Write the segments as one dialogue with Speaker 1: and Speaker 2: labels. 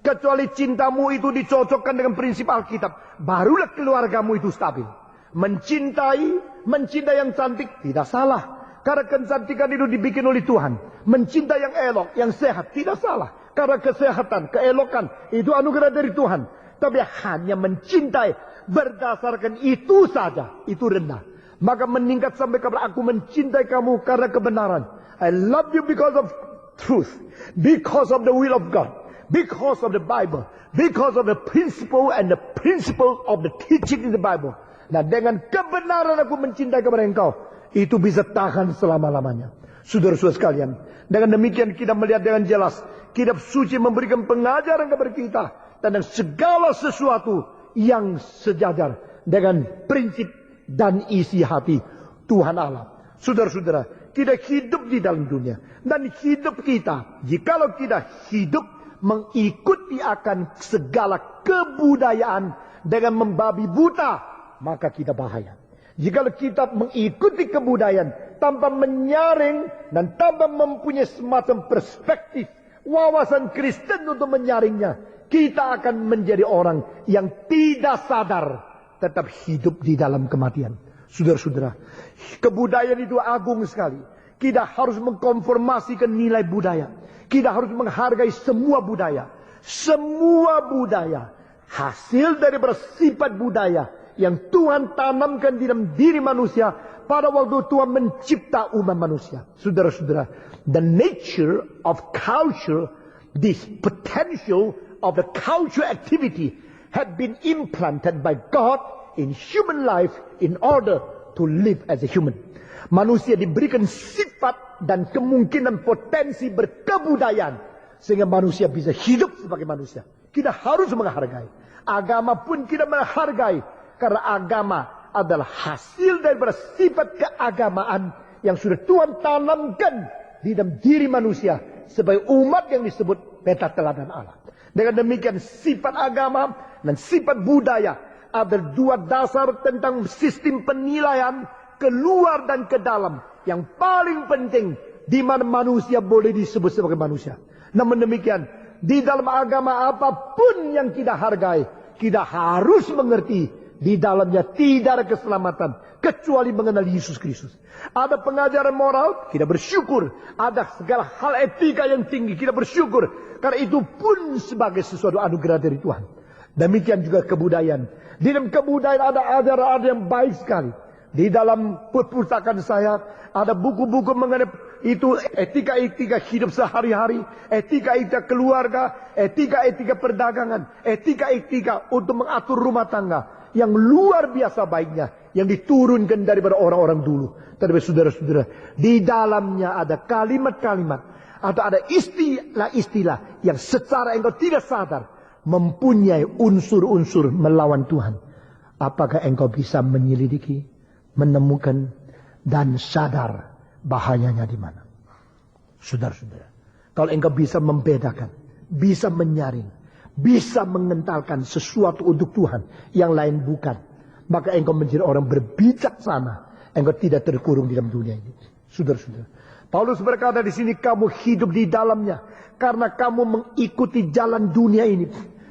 Speaker 1: Kecuali cintamu itu dicocokkan dengan prinsip Alkitab, barulah keluargamu itu stabil. Mencintai yang cantik tidak salah, karena kecantikan itu dibikin oleh Tuhan. Mencintai yang elok, yang sehat tidak salah, karena kesehatan, keelokan itu anugerah dari Tuhan. Tapi hanya mencintai berdasarkan itu saja, itu rendah. Maka meningkat sampai kepada aku mencintai kamu karena kebenaran. I love you because of truth, because of the will of God, because of the Bible, because of the principle of the teaching in the Bible. Nah, dengan kebenaran aku mencintai kepada engkau, itu bisa tahan selama-lamanya. Saudara-saudara sekalian, dengan demikian kita melihat dengan jelas kitab suci memberikan pengajaran kepada kita tentang segala sesuatu yang sejajar dengan prinsip dan isi hati Tuhan Allah. Saudara-saudara, kita hidup di dalam dunia, dan hidup kita, jikalau kita hidup mengikuti akan segala kebudayaan dengan membabi buta, maka kita bahaya. Jikalau kita mengikuti kebudayaan tanpa menyaring dan tanpa mempunyai semacam perspektif wawasan Kristen untuk menyaringnya, kita akan menjadi orang yang tidak sadar tetap hidup di dalam kematian. Saudara-saudara, kebudayaan itu agung sekali. Kita harus mengkonformasikan nilai budaya. Kita harus menghargai semua budaya. Semua budaya hasil daripada sifat budaya yang Tuhan tanamkan di dalam diri manusia pada waktu Tuhan mencipta umat manusia. Saudara-saudara, the nature of culture, this potential of the cultural activity had been implanted by God in human life in order to live as a human. Manusia diberikan sifat dan kemungkinan potensi berkebudayaan sehingga manusia bisa hidup sebagai manusia. Kita harus menghargai. Agama pun kita menghargai karena agama adalah hasil daripada sifat keagamaan yang sudah Tuhan tanamkan di dalam diri manusia sebagai umat yang disebut peta teladan Allah. Dengan demikian sifat agama dan sifat budaya ada dua dasar tentang sistem penilaian keluar dan ke dalam. Yang paling penting di mana manusia boleh disebut sebagai manusia. Namun demikian di dalam agama apapun yang kita hargai, kita harus mengerti di dalamnya tidak ada keselamatan kecuali mengenal Yesus Kristus. Ada pengajaran moral, kita bersyukur. Ada segala hal etika yang tinggi, kita bersyukur. Karena itu pun sebagai sesuatu anugerah dari Tuhan. Demikian juga kebudayaan. Di dalam kebudayaan ada ajaran yang baik sekali. Di dalam perpustakaan saya ada buku-buku mengenai itu etika-etika hidup sehari-hari, etika-etika keluarga, etika-etika perdagangan, etika-etika untuk mengatur rumah tangga. Yang luar biasa baiknya, yang diturunkan daripada orang-orang dulu. Tetapi saudara-saudara, di dalamnya ada kalimat-kalimat atau ada istilah-istilah yang secara engkau tidak sadar mempunyai unsur-unsur melawan Tuhan. Apakah engkau bisa menyelidiki, menemukan, dan sadar bahayanya di mana? Saudara-saudara, kalau engkau bisa membedakan, bisa menyaring, bisa mengentalkan sesuatu untuk Tuhan, yang lain bukan, maka engkau menjadi orang berbijaksana. Engkau tidak terkurung di dalam dunia ini. Saudara-saudara, Paulus berkata di sini, kamu hidup di dalamnya karena kamu mengikuti jalan dunia ini.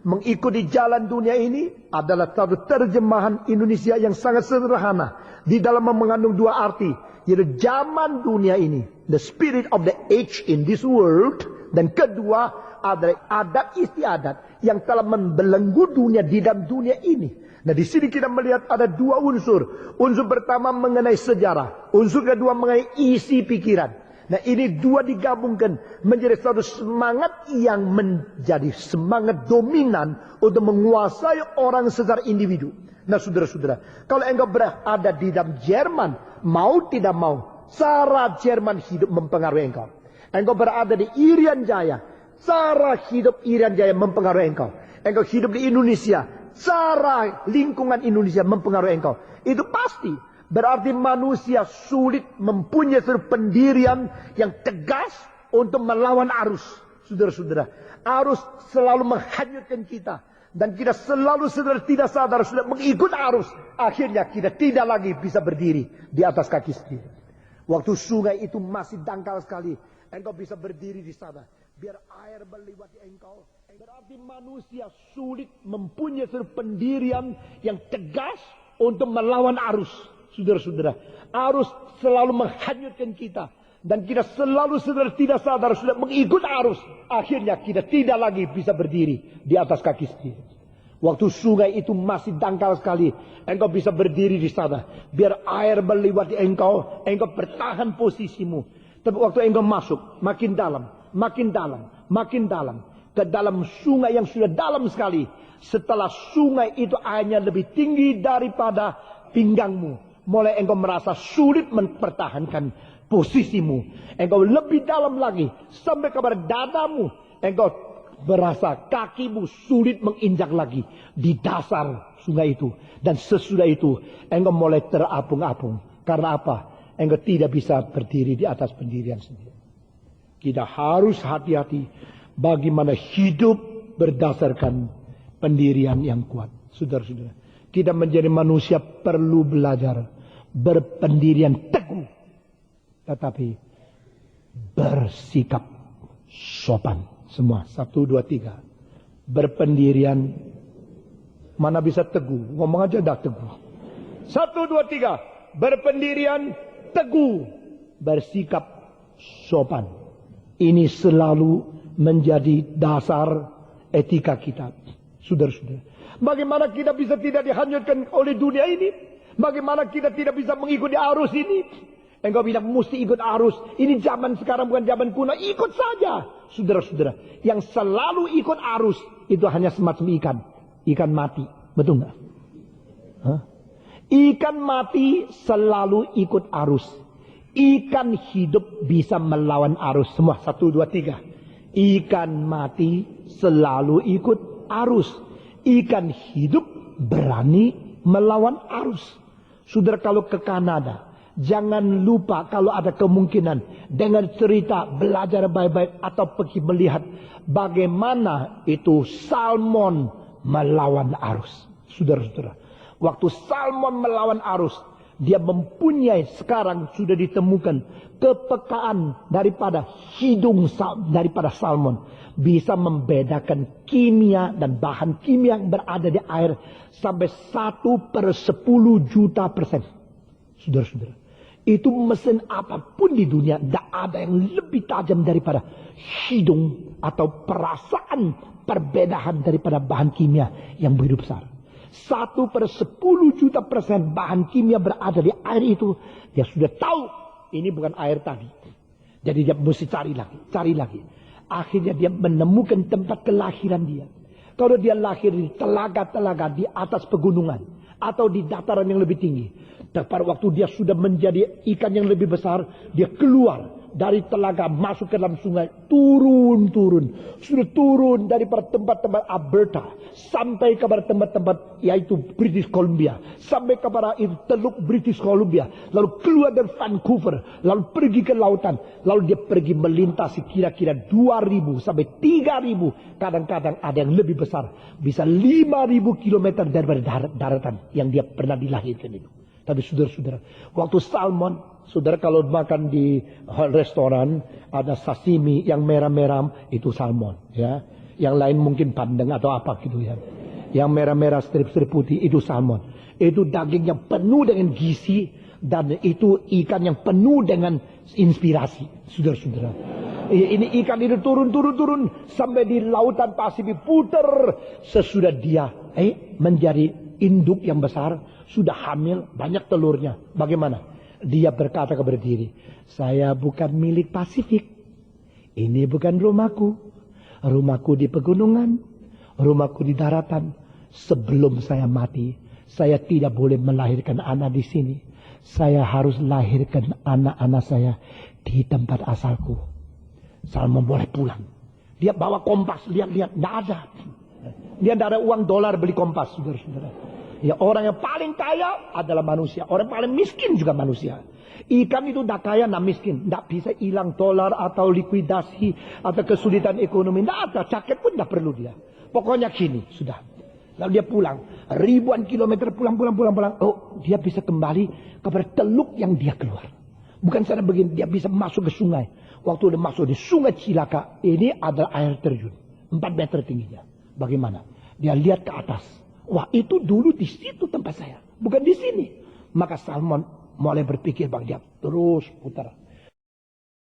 Speaker 1: Mengikuti jalan dunia ini adalah satu terjemahan Indonesia yang sangat sederhana. Di dalam mengandung dua arti, yaitu zaman dunia ini, the spirit of the age in this world, dan kedua adalah adat istiadat yang telah membelenggu dunia di dalam dunia ini. Nah, di sini kita melihat ada dua unsur. Unsur pertama mengenai sejarah, unsur kedua mengenai isi pikiran. Nah, ini dua digabungkan menjadi satu semangat yang menjadi semangat dominan untuk menguasai orang secara individu. Nah, saudara-saudara, kalau engkau berada di dalam Jerman, mau tidak mau, cara Jerman hidup mempengaruhi engkau. Engkau berada di Irian Jaya, cara hidup Irian Jaya mempengaruhi engkau. Engkau hidup di Indonesia, cara lingkungan Indonesia mempengaruhi engkau. Itu pasti. Berarti manusia sulit mempunyai satu pendirian yang tegas untuk melawan arus. Saudara-saudara, arus selalu menghanyutkan kita. Dan kita selalu tidak sadar sudah mengikut arus. Akhirnya kita tidak lagi bisa berdiri di atas kaki sendiri. Waktu sungai itu masih dangkal sekali, engkau bisa berdiri di sana. biar air melewati engkau. Berarti manusia sulit mempunyai satu pendirian yang tegas untuk melawan arus. Saudara-saudara, arus selalu menghanyutkan kita. Dan kita selalu tidak sadar sudah mengikut arus. Akhirnya kita tidak lagi bisa berdiri di atas kaki sendiri. Waktu sungai itu masih dangkal sekali, engkau bisa berdiri di sana. Biar air melewati engkau bertahan posisimu. Tapi waktu engkau masuk, makin dalam, makin dalam, makin dalam. Ke dalam sungai yang sudah dalam sekali. Setelah sungai itu airnya lebih tinggi daripada pinggangmu. Mulai engkau merasa sulit mempertahankan posisimu. Engkau lebih dalam lagi. Sampai kepada dadamu. Engkau merasa kakimu sulit menginjak lagi. Di dasar sungai itu. Dan sesudah itu engkau mulai terapung-apung. Karena apa? Engkau tidak bisa berdiri di atas pendirian sendiri. Kita harus hati-hati. Bagaimana hidup berdasarkan pendirian yang kuat. Saudara-saudara, kita menjadi manusia perlu belajar berpendirian teguh, tetapi bersikap sopan. Semua 1, 2, 3. Berpendirian. Mana bisa teguh? Ngomong aja dah teguh. 1, 2, 3. Berpendirian teguh, bersikap sopan. Ini selalu menjadi dasar etika kita. Saudara-saudara, bagaimana kita bisa tidak dihanyutkan oleh dunia ini? Bagaimana kita tidak bisa mengikuti arus ini? Engkau bilang mesti ikut arus. Ini zaman sekarang bukan zaman kuno. Ikut saja. Saudara-saudara, yang selalu ikut arus itu hanya semacam ikan. Ikan mati. Betul nggak? Ikan mati selalu ikut arus. Ikan hidup bisa melawan arus. Semua 1, 2, 3. Ikan mati selalu ikut arus. Ikan hidup berani melawan arus. Saudara, kalau ke Kanada, jangan lupa kalau ada kemungkinan dengan cerita belajar baik-baik atau pergi melihat bagaimana itu salmon melawan arus. Saudara-saudara, waktu salmon melawan arus, dia mempunyai sekarang sudah ditemukan kepekaan daripada hidung daripada salmon. Bisa membedakan kimia dan bahan kimia yang berada di air sampai 1/10 juta %. Saudara-saudara, itu mesin apapun di dunia tidak ada yang lebih tajam daripada hidung atau perasaan perbedaan daripada bahan kimia yang begitu besar. 1/10 juta % bahan kimia berada di air itu. Dia sudah tahu ini bukan air tadi. Jadi dia mesti cari lagi. Akhirnya dia menemukan tempat kelahiran dia. Kalau dia lahir di telaga-telaga di atas pegunungan atau di dataran yang lebih tinggi, dan pada waktu dia sudah menjadi ikan yang lebih besar, dia keluar dari telaga masuk ke dalam sungai, turun. Sudah turun daripada tempat-tempat Alberta sampai kepada tempat-tempat yaitu British Columbia, sampai kepada itu teluk British Columbia, lalu keluar dari Vancouver, lalu pergi ke lautan, lalu dia pergi melintasi kira-kira 2.000 sampai 3.000, kadang-kadang ada yang lebih besar, bisa 5.000 kilometer daripada daratan yang dia pernah dilahirkan itu. Tapi saudara-saudara, waktu salmon, saudara kalau makan di restoran ada sashimi yang merah-merah itu salmon, ya. Yang lain mungkin bandeng atau apa gitu ya. Yang merah-merah strip-strip putih itu salmon. Itu daging yang penuh dengan gizi dan itu ikan yang penuh dengan inspirasi, saudara-saudara. Ini ikan itu turun sampai di lautan Pasifik, putar sesudah dia menjadi induk yang besar, sudah hamil, banyak telurnya. Bagaimana? Dia berkata kepada diri, saya bukan milik Pasifik. Ini bukan rumahku. Rumahku di pegunungan, rumahku di daratan. Sebelum saya mati, saya tidak boleh melahirkan anak di sini. Saya harus lahirkan anak-anak saya di tempat asalku. Salmon boleh pulang. Dia bawa kompas, lihat-lihat, tidak ada. Dia tidak ada uang dolar beli kompas, saudara-saudara. Ya, orang yang paling kaya adalah manusia. Orang paling miskin juga manusia. Ikan itu tidak kaya, tidak miskin. Tidak bisa hilang dolar atau likuidasi atau kesulitan ekonomi. Tidak ada, jaket pun tidak perlu dia. Pokoknya gini, sudah. Lalu dia pulang. Ribuan kilometer pulang. Oh, dia bisa kembali kepada teluk yang dia keluar. Bukan sana begini, dia bisa masuk ke sungai. Waktu dia masuk di sungai Cilaka, ini adalah air terjun. 4 meter tingginya. Bagaimana? Dia lihat ke atas. Wah, itu dulu di situ tempat saya. Bukan di sini. Maka Salmon mulai berpikir, Bang Jack, terus putar.